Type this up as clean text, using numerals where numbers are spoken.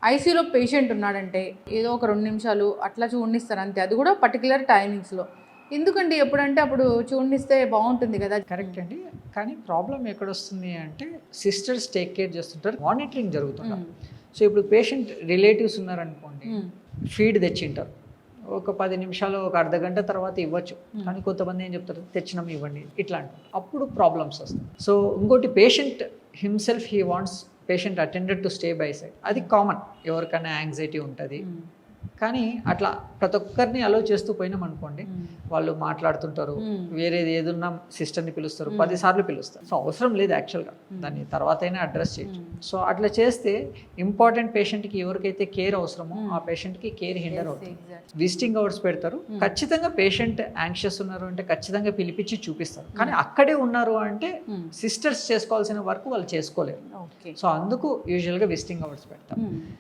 ఐసీయూలో పేషెంట్ ఉన్నాడంటే ఏదో ఒక 2 నిమిషాలు అట్లా చూడనిస్తారు అంతే, అది కూడా పర్టికులర్ టైమింగ్స్లో. ఎందుకండి ఎప్పుడంటే అప్పుడు చూడనిస్తే బాగుంటుంది కదా. కరెక్ట్ అండి, కానీ ప్రాబ్లం ఎక్కడొస్తుంది అంటే సిస్టర్స్ టేక్ కేర్ చేస్తుంటారు, మానిటరింగ్ జరుగుతుంటారు. సో ఇప్పుడు పేషెంట్ రిలేటివ్స్ ఉన్నారనుకోండి, ఫీడ్ తెచ్చింటారు, ఒక 10 నిమిషాలు ఒక అర్ధ గంట తర్వాత ఇవ్వచ్చు, కానీ కొంతమంది ఏం చెప్తారు తెచ్చినాం ఇవ్వండి ఇట్లా అంటారు, అప్పుడు ప్రాబ్లమ్స్ వస్తాయి. సో ఇంకోటి patient himself he wants patient attended to stay by side, అది కామన్, ఎవరికైనా యాంగ్జైటీ ఉంటుంది. కానీ అట్లా ప్రతి ఒక్కరిని అలో చేస్తూ పోయినాం అనుకోండి, వాళ్ళు మాట్లాడుతుంటారు, వేరేది ఏదున్నా సిస్టర్ని పిలుస్తారు, 10 సార్లు పిలుస్తారు. సో అవసరం లేదు యాక్చువల్గా, దాన్ని తర్వాత అయినా అడ్రస్ చేయొచ్చు. సో అట్లా చేస్తే ఇంపార్టెంట్ పేషెంట్కి ఎవరికైతే కేర్ అవసరమో ఆ పేషెంట్కి కేర్ హిండర్ అవుతుంది. విజిటింగ్ అవర్స్ పెడతారు, ఖచ్చితంగా పేషెంట్ యాంగ్షియస్ ఉన్నారు అంటే ఖచ్చితంగా పిలిపించి చూపిస్తారు. కానీ అక్కడే ఉన్నారు అంటే సిస్టర్స్ చేసుకోవాల్సిన వర్క్ వాళ్ళు చేసుకోలేరు. సో అందుకు యూజువల్గా విజిటింగ్ అవర్స్ పెడతారు.